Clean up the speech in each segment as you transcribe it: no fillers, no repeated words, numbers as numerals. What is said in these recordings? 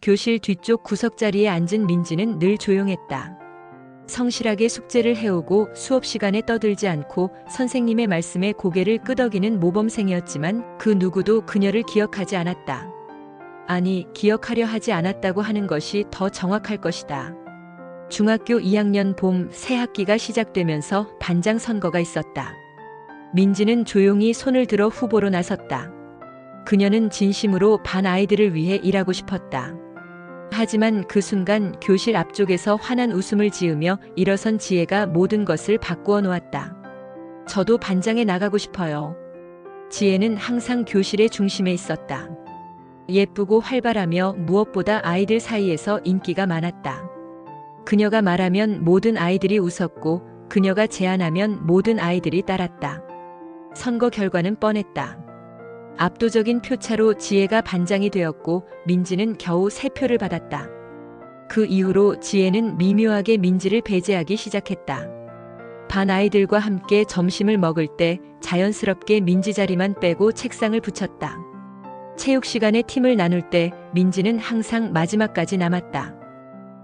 교실 뒤쪽 구석자리에 앉은 민지는 늘 조용했다. 성실하게 숙제를 해오고 수업 시간에 떠들지 않고 선생님의 말씀에 고개를 끄덕이는 모범생이었지만 그 누구도 그녀를 기억하지 않았다. 아니, 기억하려 하지 않았다고 하는 것이 더 정확할 것이다. 중학교 2학년 봄 새 학기가 시작되면서 반장 선거가 있었다. 민지는 조용히 손을 들어 후보로 나섰다. 그녀는 진심으로 반 아이들을 위해 일하고 싶었다. 하지만 그 순간 교실 앞쪽에서 환한 웃음을 지으며 일어선 지혜가 모든 것을 바꾸어 놓았다. 저도 반장에 나가고 싶어요. 지혜는 항상 교실의 중심에 있었다. 예쁘고 활발하며 무엇보다 아이들 사이에서 인기가 많았다. 그녀가 말하면 모든 아이들이 웃었고 그녀가 제안하면 모든 아이들이 따랐다. 선거 결과는 뻔했다. 압도적인 표차로 지혜가 반장이 되었고 민지는 겨우 3표를 받았다. 그 이후로 지혜는 미묘하게 민지를 배제하기 시작했다. 반 아이들과 함께 점심을 먹을 때 자연스럽게 민지 자리만 빼고 책상을 붙였다. 체육 시간에 팀을 나눌 때 민지는 항상 마지막까지 남았다.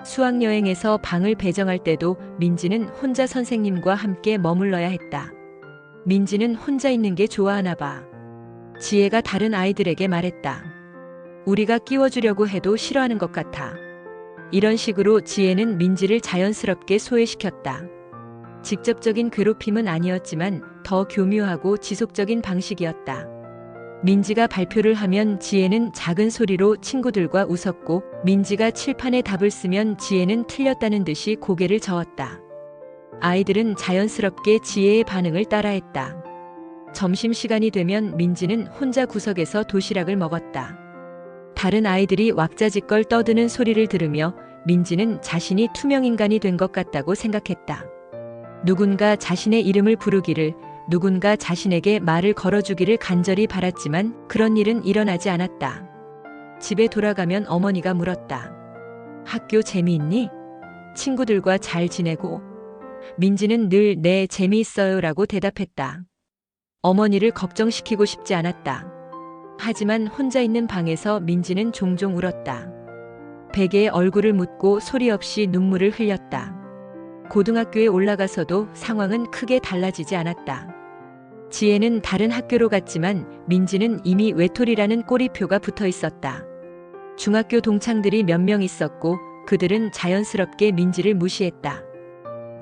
수학여행에서 방을 배정할 때도 민지는 혼자 선생님과 함께 머물러야 했다. 민지는 혼자 있는 게 좋아하나 봐. 지혜가 다른 아이들에게 말했다. 우리가 끼워주려고 해도 싫어하는 것 같아. 이런 식으로 지혜는 민지를 자연스럽게 소외시켰다. 직접적인 괴롭힘은 아니었지만 더 교묘하고 지속적인 방식이었다. 민지가 발표를 하면 지혜는 작은 소리로 친구들과 웃었고 민지가 칠판에 답을 쓰면 지혜는 틀렸다는 듯이 고개를 저었다. 아이들은 자연스럽게 지혜의 반응을 따라했다. 점심시간이 되면 민지는 혼자 구석에서 도시락을 먹었다. 다른 아이들이 왁자지껄 떠드는 소리를 들으며 민지는 자신이 투명인간이 된 것 같다고 생각했다. 누군가 자신의 이름을 부르기를, 누군가 자신에게 말을 걸어주기를 간절히 바랐지만 그런 일은 일어나지 않았다. 집에 돌아가면 어머니가 물었다. 학교 재미있니? 친구들과 잘 지내고? 민지는 늘 네, 재미있어요 라고 대답했다. 어머니를 걱정시키고 싶지 않았다. 하지만 혼자 있는 방에서 민지는 종종 울었다. 베개에 얼굴을 묻고 소리 없이 눈물을 흘렸다. 고등학교에 올라가서도 상황은 크게 달라지지 않았다. 지혜는 다른 학교로 갔지만 민지는 이미 외톨이라는 꼬리표가 붙어 있었다. 중학교 동창들이 몇 명 있었고 그들은 자연스럽게 민지를 무시했다.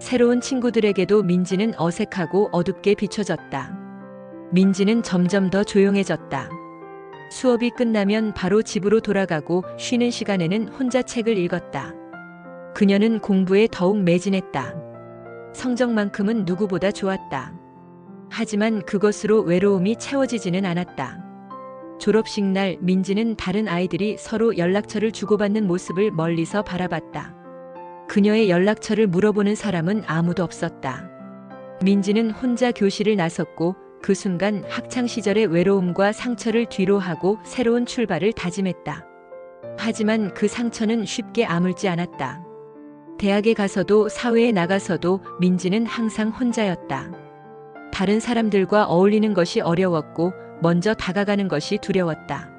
새로운 친구들에게도 민지는 어색하고 어둡게 비춰졌다. 민지는 점점 더 조용해졌다. 수업이 끝나면 바로 집으로 돌아가고 쉬는 시간에는 혼자 책을 읽었다. 그녀는 공부에 더욱 매진했다. 성적만큼은 누구보다 좋았다. 하지만 그것으로 외로움이 채워지지는 않았다. 졸업식 날 민지는 다른 아이들이 서로 연락처를 주고받는 모습을 멀리서 바라봤다. 그녀의 연락처를 물어보는 사람은 아무도 없었다. 민지는 혼자 교실을 나섰고 그 순간 학창시절의 외로움과 상처를 뒤로하고 새로운 출발을 다짐했다. 하지만 그 상처는 쉽게 아물지 않았다. 대학에 가서도 사회에 나가서도 민지는 항상 혼자였다. 다른 사람들과 어울리는 것이 어려웠고 먼저 다가가는 것이 두려웠다.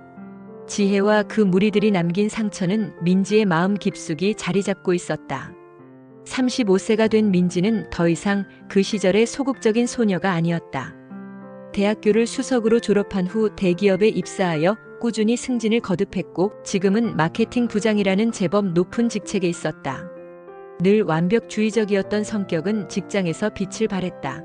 지혜와 그 무리들이 남긴 상처는 민지의 마음 깊숙이 자리 잡고 있었다. 35세가 된 민지는 더 이상 그 시절의 소극적인 소녀가 아니었다. 대학교를 수석으로 졸업한 후 대기업에 입사하여 꾸준히 승진을 거듭했고 지금은 마케팅 부장이라는 제법 높은 직책에 있었다. 늘 완벽주의적이었던 성격은 직장에서 빛을 발했다.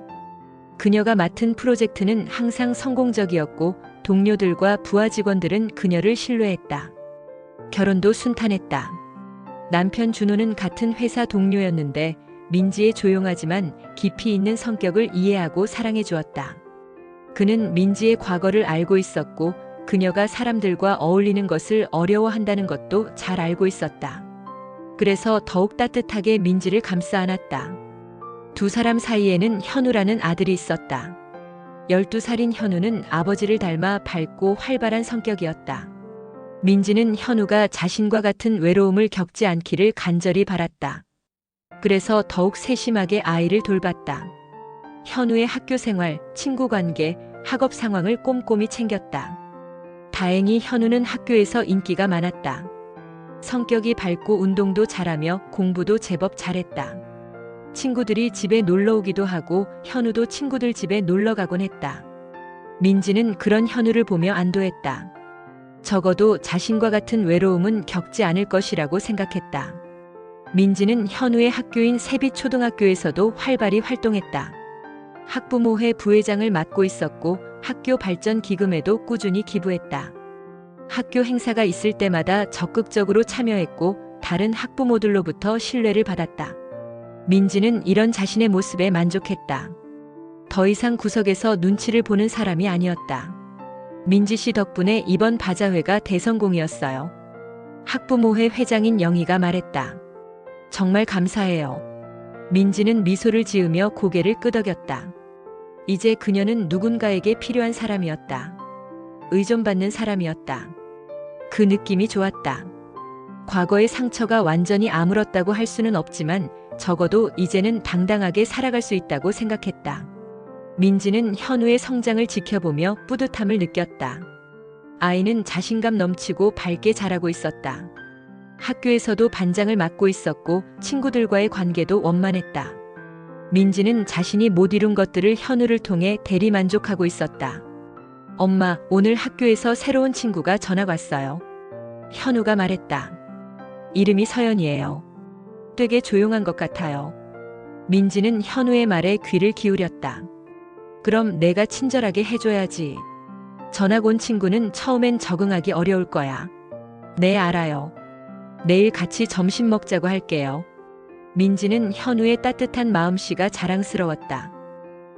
그녀가 맡은 프로젝트는 항상 성공적이었고 동료들과 부하 직원들은 그녀를 신뢰했다. 결혼도 순탄했다. 남편 준호는 같은 회사 동료였는데 민지의 조용하지만 깊이 있는 성격을 이해하고 사랑해 주었다. 그는 민지의 과거를 알고 있었고 그녀가 사람들과 어울리는 것을 어려워한다는 것도 잘 알고 있었다. 그래서 더욱 따뜻하게 민지를 감싸 안았다. 두 사람 사이에는 현우라는 아들이 있었다. 12살인 현우는 아버지를 닮아 밝고 활발한 성격이었다. 민지는 현우가 자신과 같은 외로움을 겪지 않기를 간절히 바랐다. 그래서 더욱 세심하게 아이를 돌봤다. 현우의 학교 생활, 친구 관계, 학업 상황을 꼼꼼히 챙겼다. 다행히 현우는 학교에서 인기가 많았다. 성격이 밝고 운동도 잘하며 공부도 제법 잘했다. 친구들이 집에 놀러 오기도 하고 현우도 친구들 집에 놀러 가곤 했다. 민지는 그런 현우를 보며 안도했다. 적어도 자신과 같은 외로움은 겪지 않을 것이라고 생각했다. 민지는 현우의 학교인 세빛초등학교에서도 활발히 활동했다. 학부모회 부회장을 맡고 있었고 학교 발전 기금에도 꾸준히 기부했다. 학교 행사가 있을 때마다 적극적으로 참여했고 다른 학부모들로부터 신뢰를 받았다. 민지는 이런 자신의 모습에 만족했다. 더 이상 구석에서 눈치를 보는 사람이 아니었다. 민지 씨 덕분에 이번 바자회가 대성공이었어요. 학부모회 회장인 영희가 말했다. 정말 감사해요. 민지는 미소를 지으며 고개를 끄덕였다. 이제 그녀는 누군가에게 필요한 사람이었다. 의존받는 사람이었다. 그 느낌이 좋았다. 과거의 상처가 완전히 아물었다고 할 수는 없지만 적어도 이제는 당당하게 살아갈 수 있다고 생각했다. 민지는 현우의 성장을 지켜보며 뿌듯함을 느꼈다. 아이는 자신감 넘치고 밝게 자라고 있었다. 학교에서도 반장을 맡고 있었고 친구들과의 관계도 원만했다. 민지는 자신이 못 이룬 것들을 현우를 통해 대리만족하고 있었다. 엄마, 오늘 학교에서 새로운 친구가 전학 왔어요. 현우가 말했다. 이름이 서연이에요. 되게 조용한 것 같아요. 민지는 현우의 말에 귀를 기울였다. 그럼 내가 친절하게 해줘야지. 전학 온 친구는 처음엔 적응하기 어려울 거야. 네, 알아요. 내일 같이 점심 먹자고 할게요. 민지는 현우의 따뜻한 마음씨가 자랑스러웠다.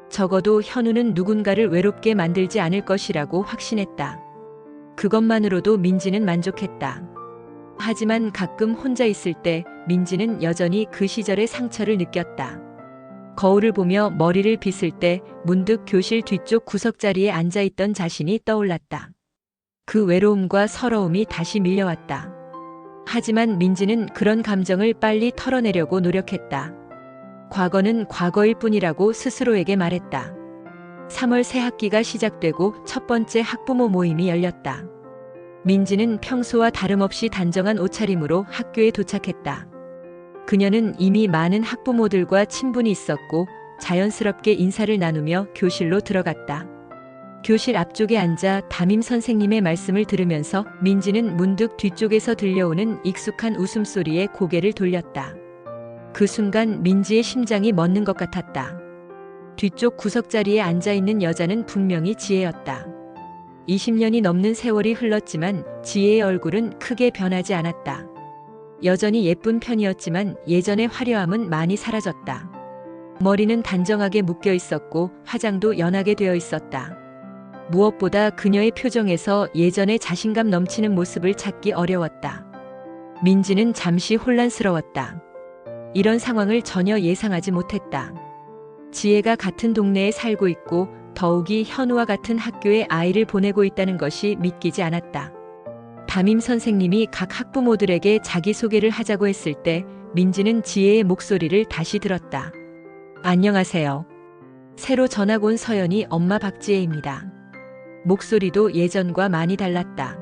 적어도 현우는 누군가를 외롭게 만들지 않을 것이라고 확신했다. 그것만으로도 민지는 만족했다. 하지만 가끔 혼자 있을 때 민지는 여전히 그 시절의 상처를 느꼈다. 거울을 보며 머리를 빗을 때 문득 교실 뒤쪽 구석자리에 앉아있던 자신이 떠올랐다. 그 외로움과 서러움이 다시 밀려왔다. 하지만 민지는 그런 감정을 빨리 털어내려고 노력했다. 과거는 과거일 뿐이라고 스스로에게 말했다. 3월 새 학기가 시작되고 첫 번째 학부모 모임이 열렸다. 민지는 평소와 다름없이 단정한 옷차림으로 학교에 도착했다. 그녀는 이미 많은 학부모들과 친분이 있었고 자연스럽게 인사를 나누며 교실로 들어갔다. 교실 앞쪽에 앉아 담임 선생님의 말씀을 들으면서 민지는 문득 뒤쪽에서 들려오는 익숙한 웃음소리에 고개를 돌렸다. 그 순간 민지의 심장이 멎는 것 같았다. 뒤쪽 구석자리에 앉아있는 여자는 분명히 지혜였다. 20년이 넘는 세월이 흘렀지만 지혜의 얼굴은 크게 변하지 않았다. 여전히 예쁜 편이었지만 예전의 화려함은 많이 사라졌다. 머리는 단정하게 묶여 있었고 화장도 연하게 되어 있었다. 무엇보다 그녀의 표정에서 예전의 자신감 넘치는 모습을 찾기 어려웠다. 민지는 잠시 혼란스러웠다. 이런 상황을 전혀 예상하지 못했다. 지혜가 같은 동네에 살고 있고 더욱이 현우와 같은 학교에 아이를 보내고 있다는 것이 믿기지 않았다. 담임 선생님이 각 학부모들에게 자기소개를 하자고 했을 때 민지는 지혜의 목소리를 다시 들었다. 안녕하세요. 새로 전학 온 서연이 엄마 박지혜입니다. 목소리도 예전과 많이 달랐다.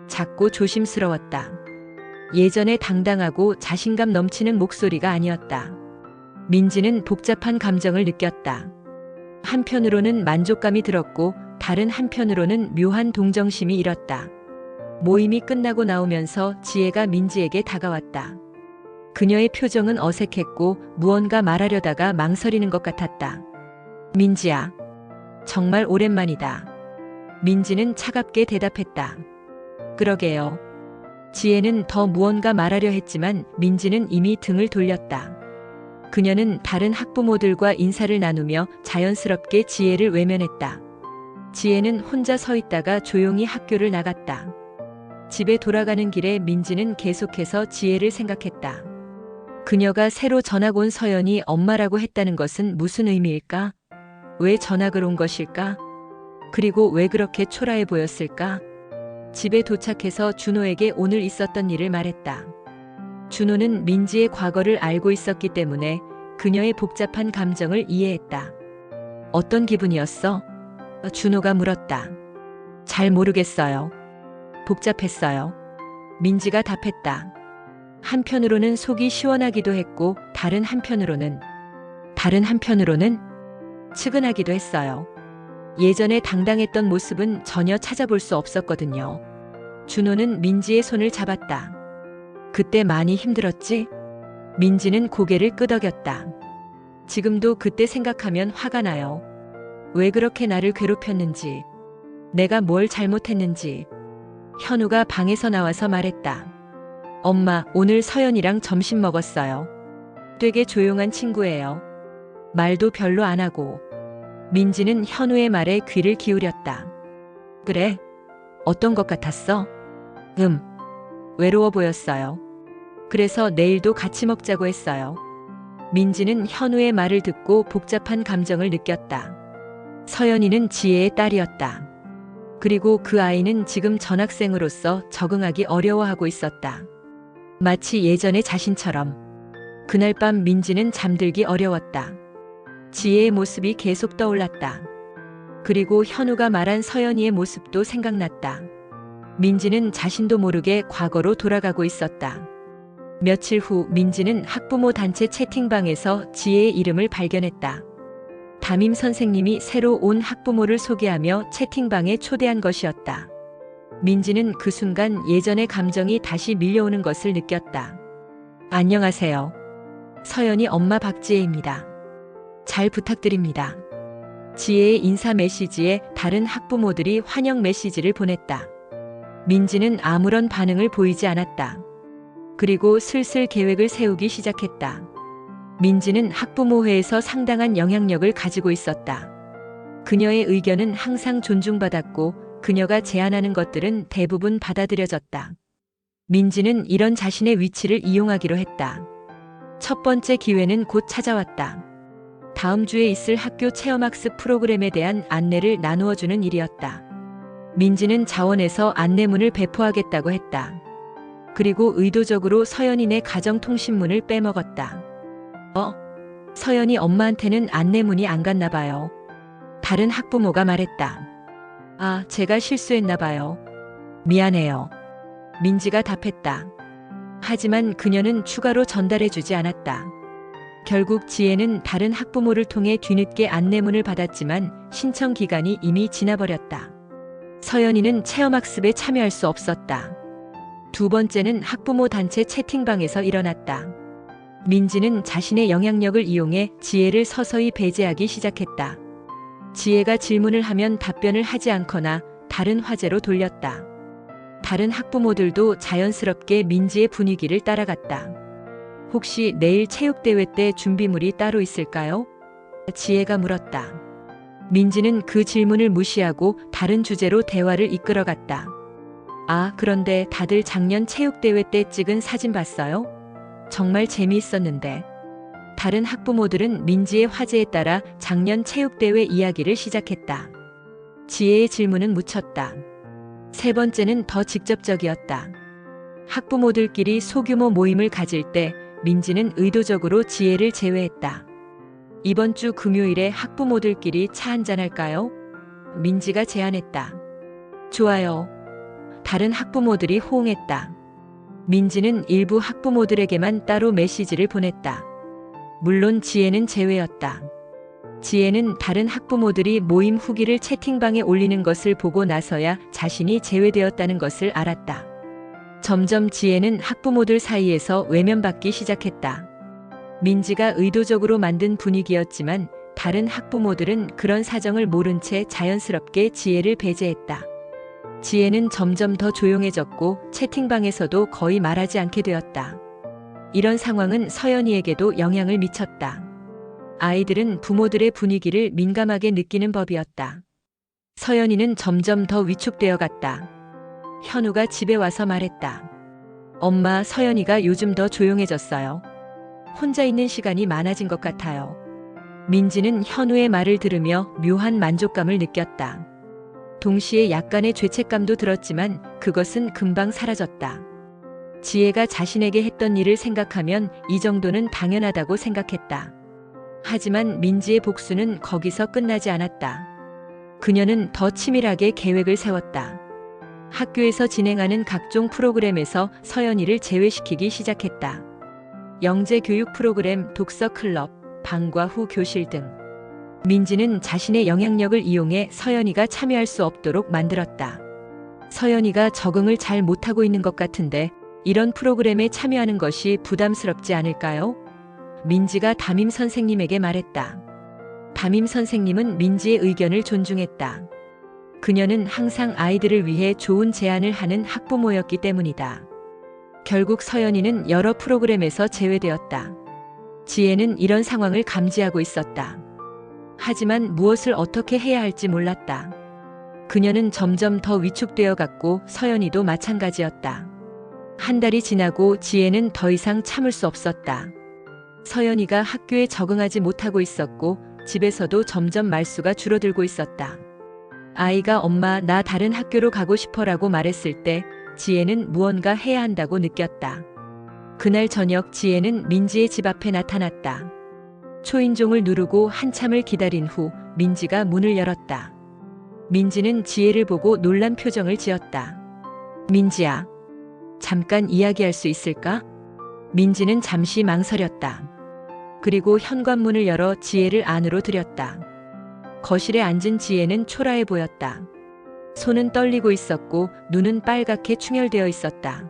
작고 조심스러웠다. 예전에 당당하고 자신감 넘치는 목소리가 아니었다. 민지는 복잡한 감정을 느꼈다. 한편으로는 만족감이 들었고 다른 한편으로는 묘한 동정심이 일었다. 모임이 끝나고 나오면서 지혜가 민지에게 다가왔다. 그녀의 표정은 어색했고 무언가 말하려다가 망설이는 것 같았다. 민지야, 정말 오랜만이다. 민지는 차갑게 대답했다. 그러게요. 지혜는 더 무언가 말하려 했지만 민지는 이미 등을 돌렸다. 그녀는 다른 학부모들과 인사를 나누며 자연스럽게 지혜를 외면했다. 지혜는 혼자 서 있다가 조용히 학교를 나갔다. 집에 돌아가는 길에 민지는 계속해서 지혜를 생각했다. 그녀가 새로 전학 온 서연이 엄마라고 했다는 것은 무슨 의미일까? 왜 전학을 온 것일까? 그리고 왜 그렇게 초라해 보였을까? 집에 도착해서 준호에게 오늘 있었던 일을 말했다. 준호는 민지의 과거를 알고 있었기 때문에 그녀의 복잡한 감정을 이해했다. 어떤 기분이었어? 준호가 물었다. 잘 모르겠어요. 복잡했어요. 민지가 답했다. 한편으로는 속이 시원하기도 했고 다른 한편으로는 측은하기도 했어요. 예전에 당당했던 모습은 전혀 찾아볼 수 없었거든요. 준호는 민지의 손을 잡았다. 그때 많이 힘들었지? 민지는 고개를 끄덕였다. 지금도 그때 생각하면 화가 나요. 왜 그렇게 나를 괴롭혔는지, 내가 뭘 잘못했는지. 현우가 방에서 나와서 말했다. 엄마, 오늘 서연이랑 점심 먹었어요. 되게 조용한 친구예요. 말도 별로 안 하고. 민지는 현우의 말에 귀를 기울였다. 그래? 어떤 것 같았어? 외로워 보였어요. 그래서 내일도 같이 먹자고 했어요. 민지는 현우의 말을 듣고 복잡한 감정을 느꼈다. 서연이는 지혜의 딸이었다. 그리고 그 아이는 지금 전학생으로서 적응하기 어려워하고 있었다. 마치 예전의 자신처럼. 그날 밤 민지는 잠들기 어려웠다. 지혜의 모습이 계속 떠올랐다. 그리고 현우가 말한 서연이의 모습도 생각났다. 민지는 자신도 모르게 과거로 돌아가고 있었다. 며칠 후 민지는 학부모 단체 채팅방에서 지혜의 이름을 발견했다. 담임 선생님이 새로 온 학부모를 소개하며 채팅방에 초대한 것이었다. 민지는 그 순간 예전의 감정이 다시 밀려오는 것을 느꼈다. 안녕하세요. 서연이 엄마 박지혜입니다. 잘 부탁드립니다. 지혜의 인사 메시지에 다른 학부모들이 환영 메시지를 보냈다. 민지는 아무런 반응을 보이지 않았다. 그리고 슬슬 계획을 세우기 시작했다. 민지는 학부모회에서 상당한 영향력을 가지고 있었다. 그녀의 의견은 항상 존중받았고 그녀가 제안하는 것들은 대부분 받아들여졌다. 민지는 이런 자신의 위치를 이용하기로 했다. 첫 번째 기회는 곧 찾아왔다. 다음 주에 있을 학교 체험학습 프로그램에 대한 안내를 나누어주는 일이었다. 민지는 자원에서 안내문을 배포하겠다고 했다. 그리고 의도적으로 서연이네 가정통신문을 빼먹었다. 서연이 엄마한테는 안내문이 안 갔나 봐요. 다른 학부모가 말했다. 아, 제가 실수했나 봐요. 미안해요. 민지가 답했다. 하지만 그녀는 추가로 전달해주지 않았다. 결국 지혜는 다른 학부모를 통해 뒤늦게 안내문을 받았지만 신청 기간이 이미 지나버렸다. 서연이는 체험학습에 참여할 수 없었다. 두 번째는 학부모 단체 채팅방에서 일어났다. 민지는 자신의 영향력을 이용해 지혜를 서서히 배제하기 시작했다. 지혜가 질문을 하면 답변을 하지 않거나 다른 화제로 돌렸다. 다른 학부모들도 자연스럽게 민지의 분위기를 따라갔다. 혹시 내일 체육대회 때 준비물이 따로 있을까요? 지혜가 물었다. 민지는 그 질문을 무시하고 다른 주제로 대화를 이끌어갔다. 아, 그런데 다들 작년 체육대회 때 찍은 사진 봤어요? 정말 재미있었는데. 다른 학부모들은 민지의 화제에 따라 작년 체육대회 이야기를 시작했다. 지혜의 질문은 묻혔다. 세 번째는 더 직접적이었다. 학부모들끼리 소규모 모임을 가질 때 민지는 의도적으로 지혜를 제외했다. 이번 주 금요일에 학부모들끼리 차 한잔 할까요? 민지가 제안했다. 좋아요. 다른 학부모들이 호응했다. 민지는 일부 학부모들에게만 따로 메시지를 보냈다. 물론 지혜는 제외였다. 지혜는 다른 학부모들이 모임 후기를 채팅방에 올리는 것을 보고 나서야 자신이 제외되었다는 것을 알았다. 점점 지혜는 학부모들 사이에서 외면받기 시작했다. 민지가 의도적으로 만든 분위기였지만 다른 학부모들은 그런 사정을 모른 채 자연스럽게 지혜를 배제했다. 지혜는 점점 더 조용해졌고 채팅방에서도 거의 말하지 않게 되었다. 이런 상황은 서연이에게도 영향을 미쳤다. 아이들은 부모들의 분위기를 민감하게 느끼는 법이었다. 서연이는 점점 더 위축되어 갔다. 현우가 집에 와서 말했다. 엄마, 서연이가 요즘 더 조용해졌어요. 혼자 있는 시간이 많아진 것 같아요. 민지는 현우의 말을 들으며 묘한 만족감을 느꼈다. 동시에 약간의 죄책감도 들었지만 그것은 금방 사라졌다. 지혜가 자신에게 했던 일을 생각하면 이 정도는 당연하다고 생각했다. 하지만 민지의 복수는 거기서 끝나지 않았다. 그녀는 더 치밀하게 계획을 세웠다. 학교에서 진행하는 각종 프로그램에서 서연이를 제외시키기 시작했다. 영재 교육 프로그램, 독서 클럽, 방과 후 교실 등. 민지는 자신의 영향력을 이용해 서연이가 참여할 수 없도록 만들었다. 서연이가 적응을 잘 못하고 있는 것 같은데 이런 프로그램에 참여하는 것이 부담스럽지 않을까요? 민지가 담임 선생님에게 말했다. 담임 선생님은 민지의 의견을 존중했다. 그녀는 항상 아이들을 위해 좋은 제안을 하는 학부모였기 때문이다. 결국 서연이는 여러 프로그램에서 제외되었다. 지혜는 이런 상황을 감지하고 있었다. 하지만 무엇을 어떻게 해야 할지 몰랐다. 그녀는 점점 더 위축되어 갔고 서연이도 마찬가지였다. 한 달이 지나고 지혜는 더 이상 참을 수 없었다. 서연이가 학교에 적응하지 못하고 있었고 집에서도 점점 말수가 줄어들고 있었다. 아이가 엄마 나 다른 학교로 가고 싶어라고 말했을 때 지혜는 무언가 해야 한다고 느꼈다. 그날 저녁 지혜는 민지의 집 앞에 나타났다. 초인종을 누르고 한참을 기다린 후 민지가 문을 열었다. 민지는 지혜를 보고 놀란 표정을 지었다. 민지야, 잠깐 이야기할 수 있을까? 민지는 잠시 망설였다. 그리고 현관문을 열어 지혜를 안으로 들였다. 거실에 앉은 지혜는 초라해 보였다. 손은 떨리고 있었고 눈은 빨갛게 충혈되어 있었다.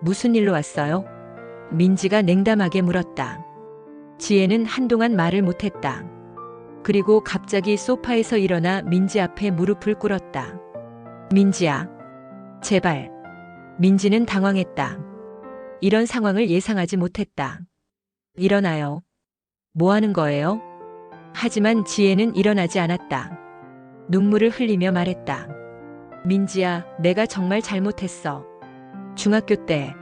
무슨 일로 왔어요? 민지가 냉담하게 물었다. 지혜는 한동안 말을 못했다. 그리고 갑자기 소파에서 일어나 민지 앞에 무릎을 꿇었다. 민지야, 제발. 민지는 당황했다. 이런 상황을 예상하지 못했다. 일어나요. 뭐 하는 거예요? 하지만 지혜는 일어나지 않았다. 눈물을 흘리며 말했다. 민지야, 내가 정말 잘못했어. 중학교 때,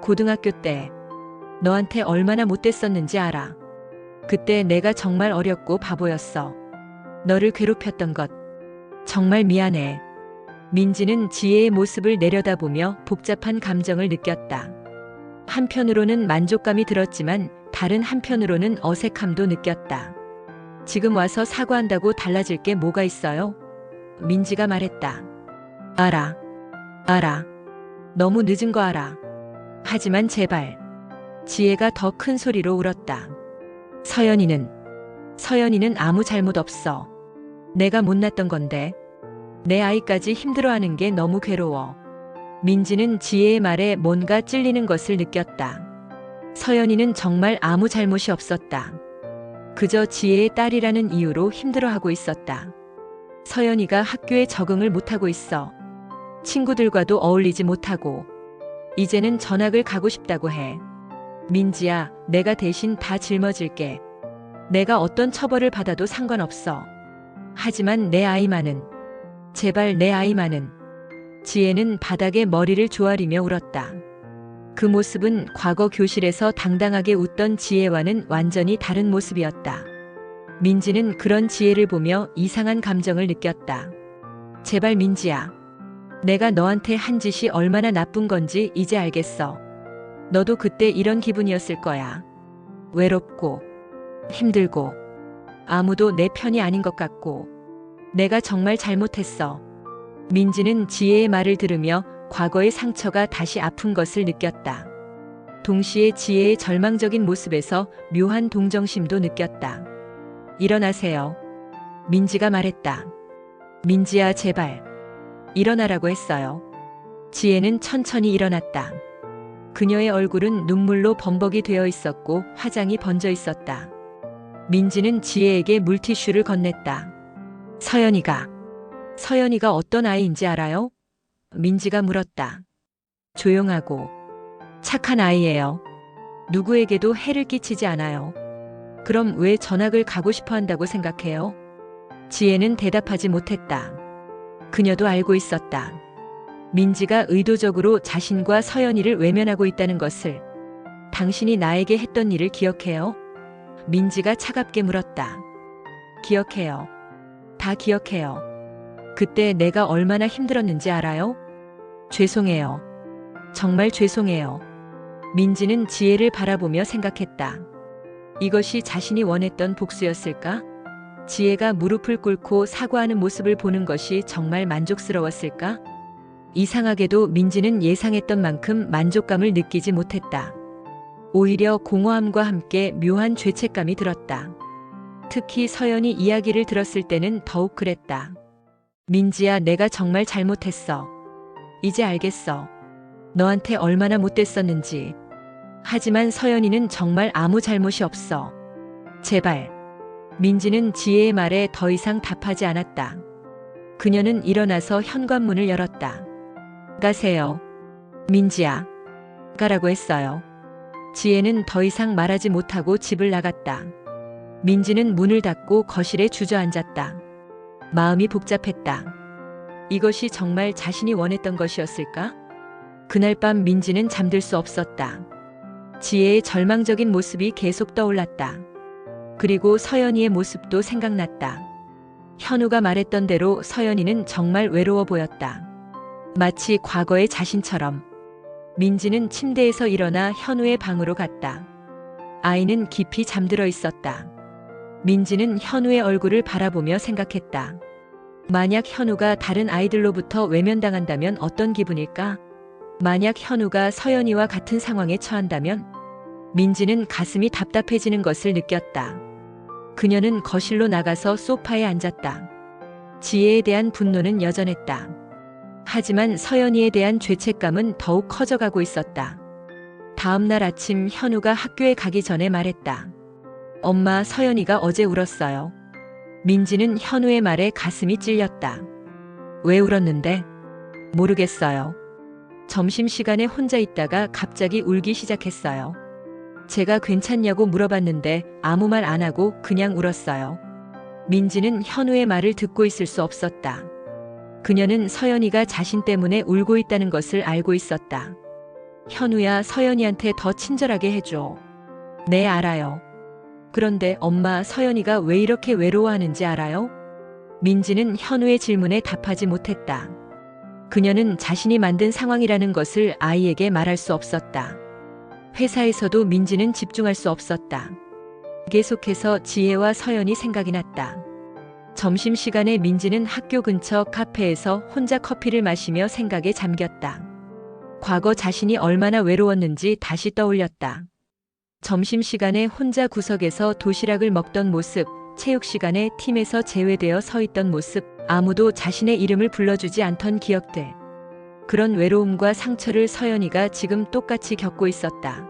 고등학교 때, 너한테 얼마나 못됐었는지 알아. 그때 내가 정말 어렸고 바보였어. 너를 괴롭혔던 것. 정말 미안해. 민지는 지혜의 모습을 내려다보며 복잡한 감정을 느꼈다. 한편으로는 만족감이 들었지만 다른 한편으로는 어색함도 느꼈다. 지금 와서 사과한다고 달라질 게 뭐가 있어요? 민지가 말했다. 알아. 너무 늦은 거 알아. 하지만 제발. 지혜가 더 큰 소리로 울었다. 서연이는 아무 잘못 없어. 내가 못났던 건데. 내 아이까지 힘들어하는 게 너무 괴로워. 민지는 지혜의 말에 뭔가 찔리는 것을 느꼈다. 서연이는 정말 아무 잘못이 없었다. 그저 지혜의 딸이라는 이유로 힘들어하고 있었다. 서연이가 학교에 적응을 못하고 있어. 친구들과도 어울리지 못하고. 이제는 전학을 가고 싶다고 해. 민지야, 내가 대신 다 짊어질게. 내가 어떤 처벌을 받아도 상관없어. 하지만 내 아이만은. 제발 내 아이만은. 지혜는 바닥에 머리를 조아리며 울었다. 그 모습은 과거 교실에서 당당하게 웃던 지혜와는 완전히 다른 모습이었다. 민지는 그런 지혜를 보며 이상한 감정을 느꼈다. 제발 민지야. 내가 너한테 한 짓이 얼마나 나쁜 건지 이제 알겠어. 너도 그때 이런 기분이었을 거야. 외롭고, 힘들고, 아무도 내 편이 아닌 것 같고. 내가 정말 잘못했어. 민지는 지혜의 말을 들으며 과거의 상처가 다시 아픈 것을 느꼈다. 동시에 지혜의 절망적인 모습에서 묘한 동정심도 느꼈다. 일어나세요. 민지가 말했다. 민지야, 제발. 일어나라고 했어요. 지혜는 천천히 일어났다. 그녀의 얼굴은 눈물로 범벅이 되어 있었고 화장이 번져 있었다. 민지는 지혜에게 물티슈를 건넸다. 서연이가 어떤 아이인지 알아요? 민지가 물었다. 조용하고 착한 아이예요. 누구에게도 해를 끼치지 않아요. 그럼 왜 전학을 가고 싶어 한다고 생각해요? 지혜는 대답하지 못했다. 그녀도 알고 있었다. 민지가 의도적으로 자신과 서연이를 외면하고 있다는 것을. 당신이 나에게 했던 일을 기억해요? 민지가 차갑게 물었다. 기억해요. 다 기억해요. 그때 내가 얼마나 힘들었는지 알아요? 죄송해요. 정말 죄송해요. 민지는 지혜를 바라보며 생각했다. 이것이 자신이 원했던 복수였을까? 지혜가 무릎을 꿇고 사과하는 모습을 보는 것이 정말 만족스러웠을까? 이상하게도 민지는 예상했던 만큼 만족감을 느끼지 못했다. 오히려 공허함과 함께 묘한 죄책감이 들었다. 특히 서연이 이야기를 들었을 때는 더욱 그랬다. 민지야, 내가 정말 잘못했어. 이제 알겠어. 너한테 얼마나 못됐었는지. 하지만 서연이는 정말 아무 잘못이 없어. 제발. 민지는 지혜의 말에 더 이상 답하지 않았다. 그녀는 일어나서 현관문을 열었다. 가세요. 민지야. 가라고 했어요. 지혜는 더 이상 말하지 못하고 집을 나갔다. 민지는 문을 닫고 거실에 주저앉았다. 마음이 복잡했다. 이것이 정말 자신이 원했던 것이었을까? 그날 밤 민지는 잠들 수 없었다. 지혜의 절망적인 모습이 계속 떠올랐다. 그리고 서연이의 모습도 생각났다. 현우가 말했던 대로 서연이는 정말 외로워 보였다. 마치 과거의 자신처럼. 민지는 침대에서 일어나 현우의 방으로 갔다. 아이는 깊이 잠들어 있었다. 민지는 현우의 얼굴을 바라보며 생각했다. 만약 현우가 다른 아이들로부터 외면당한다면 어떤 기분일까? 만약 현우가 서연이와 같은 상황에 처한다면? 민지는 가슴이 답답해지는 것을 느꼈다. 그녀는 거실로 나가서 소파에 앉았다. 지혜에 대한 분노는 여전했다. 하지만 서연이에 대한 죄책감은 더욱 커져가고 있었다. 다음 날 아침 현우가 학교에 가기 전에 말했다. 엄마, 서연이가 어제 울었어요. 민지는 현우의 말에 가슴이 찔렸다. 왜 울었는데? 모르겠어요. 점심시간에 혼자 있다가 갑자기 울기 시작했어요. 제가 괜찮냐고 물어봤는데 아무 말 안 하고 그냥 울었어요. 민지는 현우의 말을 듣고 있을 수 없었다. 그녀는 서연이가 자신 때문에 울고 있다는 것을 알고 있었다. 현우야, 서연이한테 더 친절하게 해줘. 네, 알아요. 그런데 엄마, 서연이가 왜 이렇게 외로워하는지 알아요? 민지는 현우의 질문에 답하지 못했다. 그녀는 자신이 만든 상황이라는 것을 아이에게 말할 수 없었다. 회사에서도 민지는 집중할 수 없었다. 계속해서 지혜와 서연이 생각이 났다. 점심시간에 민지는 학교 근처 카페에서 혼자 커피를 마시며 생각에 잠겼다. 과거 자신이 얼마나 외로웠는지 다시 떠올렸다. 점심시간에 혼자 구석에서 도시락을 먹던 모습, 체육시간에 팀에서 제외되어 서 있던 모습, 아무도 자신의 이름을 불러주지 않던 기억들. 그런 외로움과 상처를 서연이가 지금 똑같이 겪고 있었다.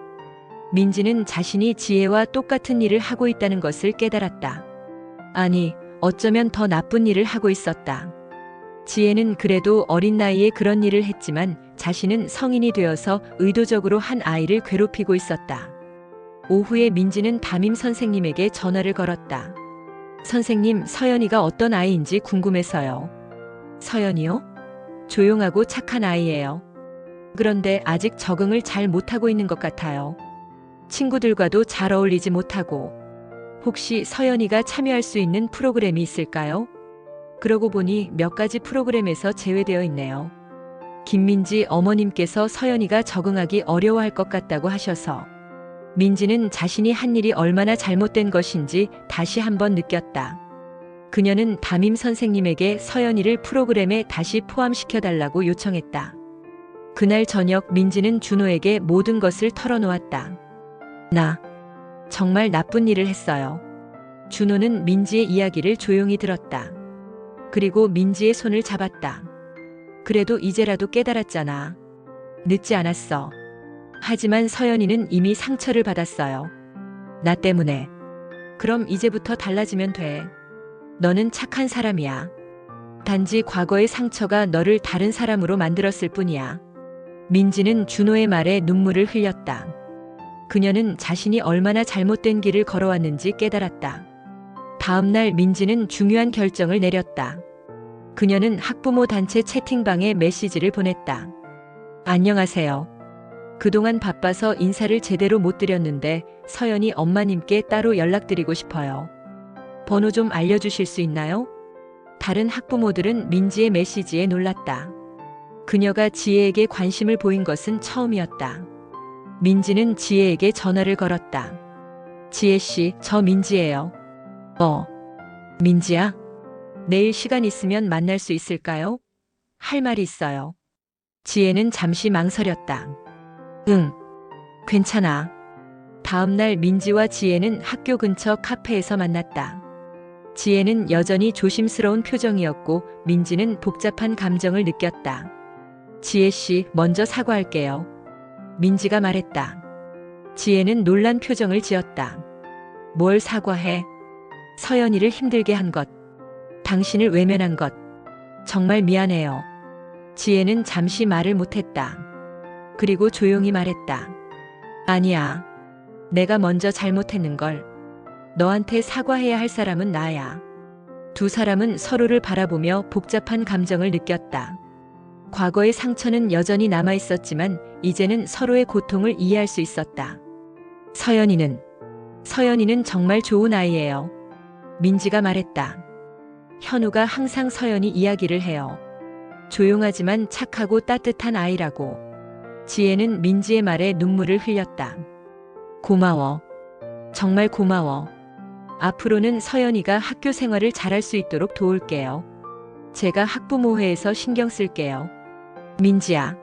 민지는 자신이 지혜와 똑같은 일을 하고 있다는 것을 깨달았다. 아니, 어쩌면 더 나쁜 일을 하고 있었다. 지혜는 그래도 어린 나이에 그런 일을 했지만 자신은 성인이 되어서 의도적으로 한 아이를 괴롭히고 있었다. 오후에 민지는 담임 선생님에게 전화를 걸었다. 선생님, 서연이가 어떤 아이인지 궁금해서요. 서연이요? 조용하고 착한 아이예요. 그런데 아직 적응을 잘 못하고 있는 것 같아요. 친구들과도 잘 어울리지 못하고. 혹시 서연이가 참여할 수 있는 프로그램이 있을까요? 그러고 보니 몇 가지 프로그램에서 제외되어 있네요. 김민지 어머님께서 서연이가 적응하기 어려워할 것 같다고 하셔서. 민지는 자신이 한 일이 얼마나 잘못된 것인지 다시 한번 느꼈다. 그녀는 담임 선생님에게 서연이를 프로그램에 다시 포함시켜달라고 요청했다. 그날 저녁 민지는 준호에게 모든 것을 털어놓았다. 나 정말 나쁜 일을 했어요. 준호는 민지의 이야기를 조용히 들었다. 그리고 민지의 손을 잡았다. 그래도 이제라도 깨달았잖아. 늦지 않았어. 하지만 서연이는 이미 상처를 받았어요. 나 때문에. 그럼 이제부터 달라지면 돼. 너는 착한 사람이야. 단지 과거의 상처가 너를 다른 사람으로 만들었을 뿐이야. 민지는 준호의 말에 눈물을 흘렸다. 그녀는 자신이 얼마나 잘못된 길을 걸어왔는지 깨달았다. 다음 날 민지는 중요한 결정을 내렸다. 그녀는 학부모 단체 채팅방에 메시지를 보냈다. 안녕하세요. 그동안 바빠서 인사를 제대로 못 드렸는데 서연이 엄마님께 따로 연락드리고 싶어요. 번호 좀 알려주실 수 있나요? 다른 학부모들은 민지의 메시지에 놀랐다. 그녀가 지혜에게 관심을 보인 것은 처음이었다. 민지는 지혜에게 전화를 걸었다. 지혜씨, 저 민지예요. 민지야? 내일 시간 있으면 만날 수 있을까요? 할 말이 있어요. 지혜는 잠시 망설였다. 응, 괜찮아. 다음날 민지와 지혜는 학교 근처 카페에서 만났다. 지혜는 여전히 조심스러운 표정이었고 민지는 복잡한 감정을 느꼈다. 지혜 씨, 먼저 사과할게요. 민지가 말했다. 지혜는 놀란 표정을 지었다. 뭘 사과해? 서연이를 힘들게 한 것, 당신을 외면한 것, 정말 미안해요. 지혜는 잠시 말을 못했다. 그리고 조용히 말했다. 아니야. 내가 먼저 잘못했는걸. 너한테 사과해야 할 사람은 나야. 두 사람은 서로를 바라보며 복잡한 감정을 느꼈다. 과거의 상처는 여전히 남아 있었지만 이제는 서로의 고통을 이해할 수 있었다. 서연이는 정말 좋은 아이예요. 민지가 말했다. 현우가 항상 서연이 이야기를 해요. 조용하지만 착하고 따뜻한 아이라고. 지혜는 민지의 말에 눈물을 흘렸다. 고마워. 정말 고마워. 앞으로는 서연이가 학교 생활을 잘할 수 있도록 도울게요. 제가 학부모회에서 신경 쓸게요. 민지야.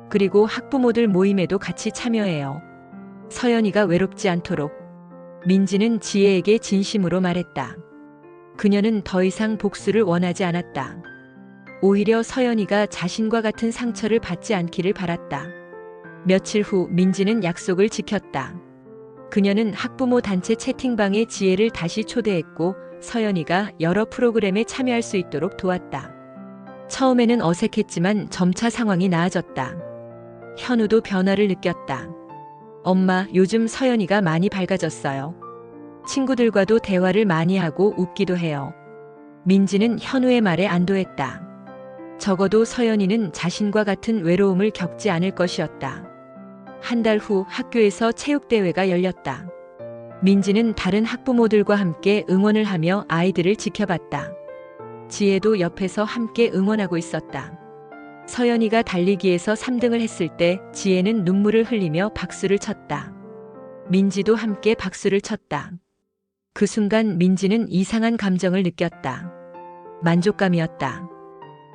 그리고 학부모들 모임에도 같이 참여해요. 서연이가 외롭지 않도록. 민지는 지혜에게 진심으로 말했다. 그녀는 더 이상 복수를 원하지 않았다. 오히려 서연이가 자신과 같은 상처를 받지 않기를 바랐다. 며칠 후 민지는 약속을 지켰다. 그녀는 학부모 단체 채팅방에 지혜를 다시 초대했고 서연이가 여러 프로그램에 참여할 수 있도록 도왔다. 처음에는 어색했지만 점차 상황이 나아졌다. 현우도 변화를 느꼈다. 엄마, 요즘 서연이가 많이 밝아졌어요. 친구들과도 대화를 많이 하고 웃기도 해요. 민지는 현우의 말에 안도했다. 적어도 서연이는 자신과 같은 외로움을 겪지 않을 것이었다. 한 달 후 학교에서 체육대회가 열렸다. 민지는 다른 학부모들과 함께 응원을 하며 아이들을 지켜봤다. 지혜도 옆에서 함께 응원하고 있었다. 서연이가 달리기에서 3등을 했을 때 지혜는 눈물을 흘리며 박수를 쳤다. 민지도 함께 박수를 쳤다. 그 순간 민지는 이상한 감정을 느꼈다. 만족감이었다.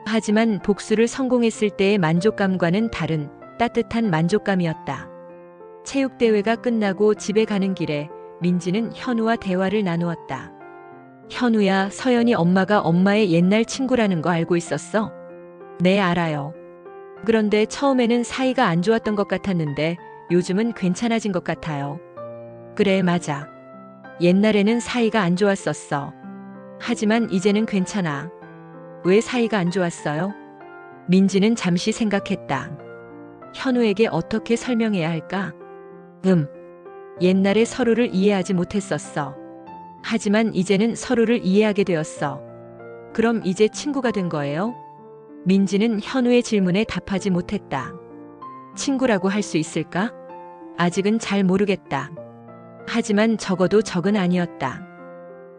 하지만 복수를 성공했을 때의 만족감과는 다른 따뜻한 만족감이었다. 체육대회가 끝나고 집에 가는 길에 민지는 현우와 대화를 나누었다. 현우야, 서연이 엄마가 엄마의 옛날 친구라는 거 알고 있었어? 네, 알아요. 그런데 처음에는 사이가 안 좋았던 것 같았는데 요즘은 괜찮아진 것 같아요. 그래, 맞아. 옛날에는 사이가 안 좋았었어. 하지만 이제는 괜찮아. 왜 사이가 안 좋았어요? 민지는 잠시 생각했다. 현우에게 어떻게 설명해야 할까? 옛날에 서로를 이해하지 못했었어. 하지만 이제는 서로를 이해하게 되었어. 그럼 이제 친구가 된 거예요? 민지는 현우의 질문에 답하지 못했다. 친구라고 할 수 있을까? 아직은 잘 모르겠다. 하지만 적어도 적은 아니었다.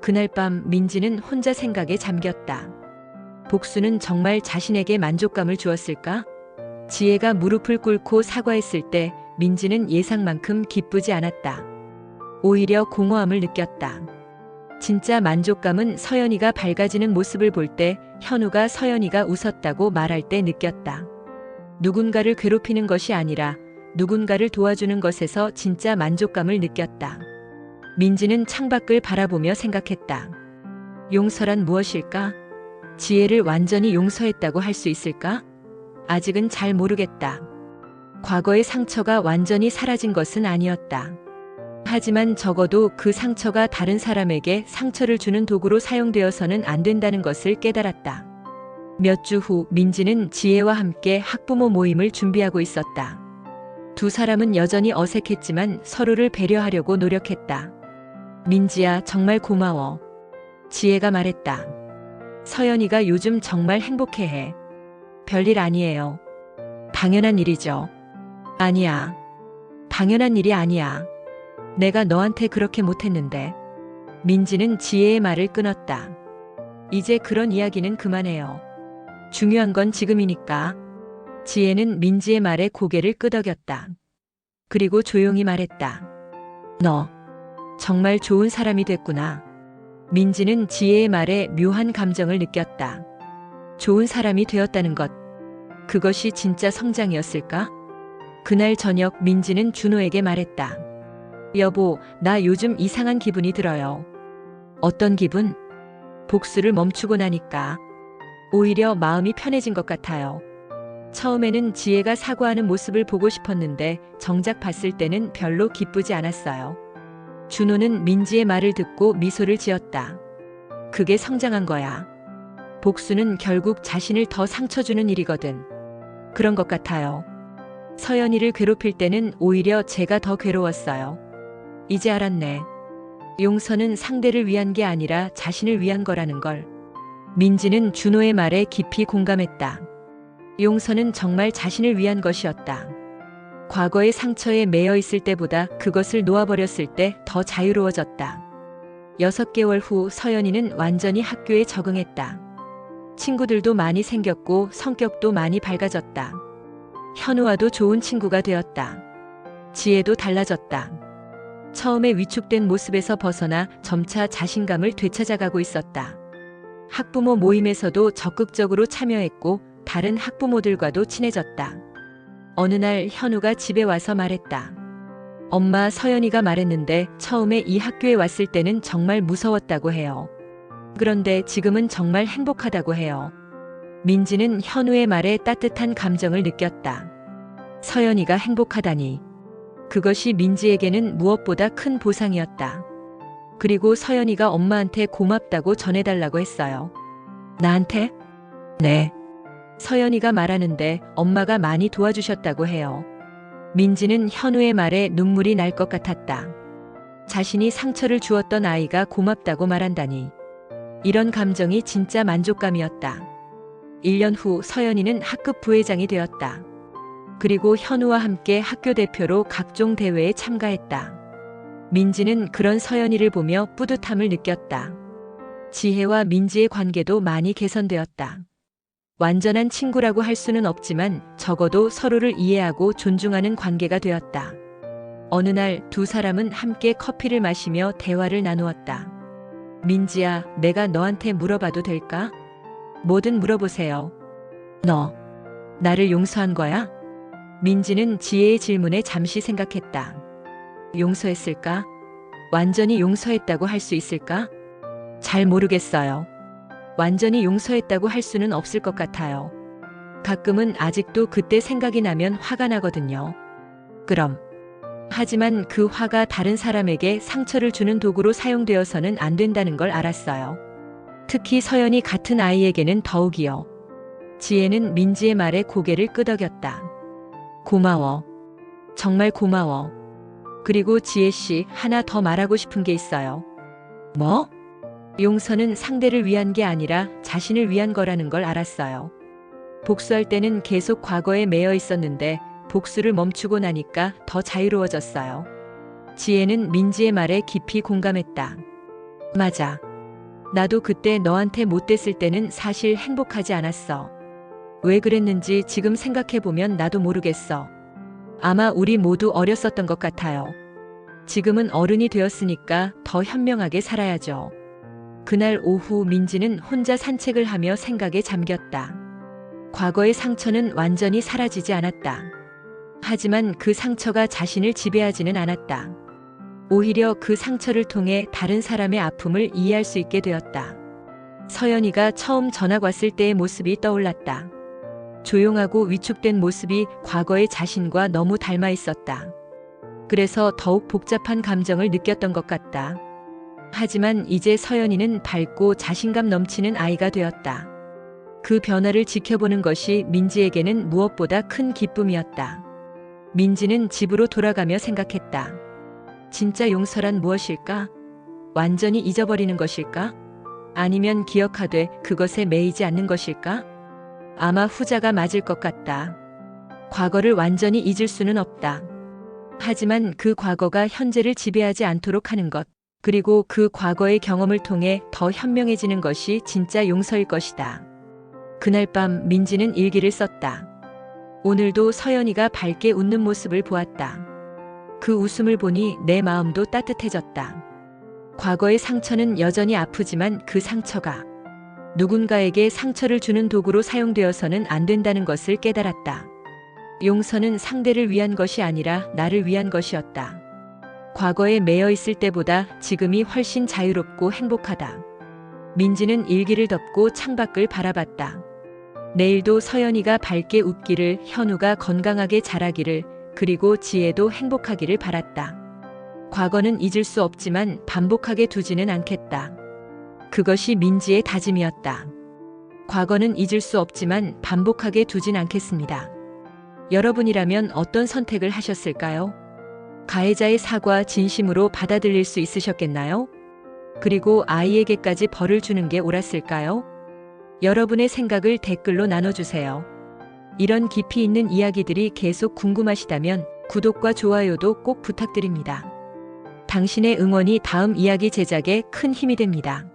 그날 밤 민지는 혼자 생각에 잠겼다. 복수는 정말 자신에게 만족감을 주었을까? 지혜가 무릎을 꿇고 사과했을 때 민지는 예상만큼 기쁘지 않았다. 오히려 공허함을 느꼈다. 진짜 만족감은 서연이가 밝아지는 모습을 볼 때, 현우가 서연이가 웃었다고 말할 때 느꼈다. 누군가를 괴롭히는 것이 아니라 누군가를 도와주는 것에서 진짜 만족감을 느꼈다. 민지는 창밖을 바라보며 생각했다. 용서란 무엇일까? 지혜를 완전히 용서했다고 할 수 있을까? 아직은 잘 모르겠다. 과거의 상처가 완전히 사라진 것은 아니었다. 하지만 적어도 그 상처가 다른 사람에게 상처를 주는 도구로 사용되어서는 안 된다는 것을 깨달았다. 몇 주 후 민지는 지혜와 함께 학부모 모임을 준비하고 있었다. 두 사람은 여전히 어색했지만 서로를 배려하려고 노력했다. 민지야, 정말 고마워. 지혜가 말했다. 서연이가 요즘 정말 행복해해. 별일 아니에요. 당연한 일이죠. 아니야. 당연한 일이 아니야. 내가 너한테 그렇게 못했는데. 민지는 지혜의 말을 끊었다. 이제 그런 이야기는 그만해요. 중요한 건 지금이니까. 지혜는 민지의 말에 고개를 끄덕였다. 그리고 조용히 말했다. 너 정말 좋은 사람이 됐구나. 민지는 지혜의 말에 묘한 감정을 느꼈다. 좋은 사람이 되었다는 것. 그것이 진짜 성장이었을까? 그날 저녁 민지는 준호에게 말했다. 여보, 나 요즘 이상한 기분이 들어요. 어떤 기분? 복수를 멈추고 나니까. 오히려 마음이 편해진 것 같아요. 처음에는 지혜가 사과하는 모습을 보고 싶었는데 정작 봤을 때는 별로 기쁘지 않았어요. 준호는 민지의 말을 듣고 미소를 지었다. 그게 성장한 거야. 복수는 결국 자신을 더 상처 주는 일이거든. 그런 것 같아요. 서연이를 괴롭힐 때는 오히려 제가 더 괴로웠어요. 이제 알았네. 용서는 상대를 위한 게 아니라 자신을 위한 거라는 걸. 민지는 준호의 말에 깊이 공감했다. 용서는 정말 자신을 위한 것이었다. 과거의 상처에 매여 있을 때보다 그것을 놓아버렸을 때 더 자유로워졌다. 6개월 후 서연이는 완전히 학교에 적응했다. 친구들도 많이 생겼고 성격도 많이 밝아졌다. 현우와도 좋은 친구가 되었다. 지혜도 달라졌다. 처음에 위축된 모습에서 벗어나 점차 자신감을 되찾아가고 있었다. 학부모 모임에서도 적극적으로 참여했고 다른 학부모들과도 친해졌다. 어느 날 현우가 집에 와서 말했다. 엄마, 서연이가 말했는데 처음에 이 학교에 왔을 때는 정말 무서웠다고 해요. 그런데 지금은 정말 행복하다고 해요. 민지는 현우의 말에 따뜻한 감정을 느꼈다. 서연이가 행복하다니. 그것이 민지에게는 무엇보다 큰 보상이었다. 그리고 서연이가 엄마한테 고맙다고 전해달라고 했어요. 나한테? 네. 서연이가 말하는데 엄마가 많이 도와주셨다고 해요. 민지는 현우의 말에 눈물이 날 것 같았다. 자신이 상처를 주었던 아이가 고맙다고 말한다니. 이런 감정이 진짜 만족감이었다. 1년 후 서연이는 학급 부회장이 되었다. 그리고 현우와 함께 학교 대표로 각종 대회에 참가했다. 민지는 그런 서연이를 보며 뿌듯함을 느꼈다. 지혜와 민지의 관계도 많이 개선되었다. 완전한 친구라고 할 수는 없지만 적어도 서로를 이해하고 존중하는 관계가 되었다. 어느 날 두 사람은 함께 커피를 마시며 대화를 나누었다. 민지야, 내가 너한테 물어봐도 될까? 뭐든 물어보세요. 너, 나를 용서한 거야? 민지는 지혜의 질문에 잠시 생각했다. 용서했을까? 완전히 용서했다고 할 수 있을까? 잘 모르겠어요. 완전히 용서했다고 할 수는 없을 것 같아요. 가끔은 아직도 그때 생각이 나면 화가 나거든요. 그럼. 하지만 그 화가 다른 사람에게 상처를 주는 도구로 사용되어서는 안 된다는 걸 알았어요. 특히 서연이 같은 아이에게는 더욱이요. 지혜는 민지의 말에 고개를 끄덕였다. 고마워. 정말 고마워. 그리고 지혜 씨, 하나 더 말하고 싶은 게 있어요. 뭐? 용서는 상대를 위한 게 아니라 자신을 위한 거라는 걸 알았어요. 복수할 때는 계속 과거에 매여 있었는데 복수를 멈추고 나니까 더 자유로워졌어요. 지혜는 민지의 말에 깊이 공감했다. 맞아. 나도 그때 너한테 못됐을 때는 사실 행복하지 않았어. 왜 그랬는지 지금 생각해보면 나도 모르겠어. 아마 우리 모두 어렸었던 것 같아요. 지금은 어른이 되었으니까 더 현명하게 살아야죠. 그날 오후 민지는 혼자 산책을 하며 생각에 잠겼다. 과거의 상처는 완전히 사라지지 않았다. 하지만 그 상처가 자신을 지배하지는 않았다. 오히려 그 상처를 통해 다른 사람의 아픔을 이해할 수 있게 되었다. 서연이가 처음 전학 왔을 때의 모습이 떠올랐다. 조용하고 위축된 모습이 과거의 자신과 너무 닮아 있었다. 그래서 더욱 복잡한 감정을 느꼈던 것 같다. 하지만 이제 서연이는 밝고 자신감 넘치는 아이가 되었다. 그 변화를 지켜보는 것이 민지에게는 무엇보다 큰 기쁨이었다. 민지는 집으로 돌아가며 생각했다. 진짜 용서란 무엇일까? 완전히 잊어버리는 것일까? 아니면 기억하되 그것에 매이지 않는 것일까? 아마 후자가 맞을 것 같다. 과거를 완전히 잊을 수는 없다. 하지만 그 과거가 현재를 지배하지 않도록 하는 것, 그리고 그 과거의 경험을 통해 더 현명해지는 것이 진짜 용서일 것이다. 그날 밤 민지는 일기를 썼다. 오늘도 서연이가 밝게 웃는 모습을 보았다. 그 웃음을 보니 내 마음도 따뜻해졌다. 과거의 상처는 여전히 아프지만 그 상처가 누군가에게 상처를 주는 도구로 사용되어서는 안 된다는 것을 깨달았다. 용서는 상대를 위한 것이 아니라 나를 위한 것이었다. 과거에 매여 있을 때보다 지금이 훨씬 자유롭고 행복하다. 민지는 일기를 덮고 창밖을 바라봤다. 내일도 서연이가 밝게 웃기를, 현우가 건강하게 자라기를, 그리고 지혜도 행복하기를 바랐다. 과거는 잊을 수 없지만 반복하게 두지는 않겠다. 그것이 민지의 다짐이었다. 과거는 잊을 수 없지만 반복하게 두진 않겠습니다. 여러분이라면 어떤 선택을 하셨을까요? 가해자의 사과 진심으로 받아들일 수 있으셨겠나요? 그리고 아이에게까지 벌을 주는 게 옳았을까요? 여러분의 생각을 댓글로 나눠주세요. 이런 깊이 있는 이야기들이 계속 궁금하시다면 구독과 좋아요도 꼭 부탁드립니다. 당신의 응원이 다음 이야기 제작에 큰 힘이 됩니다.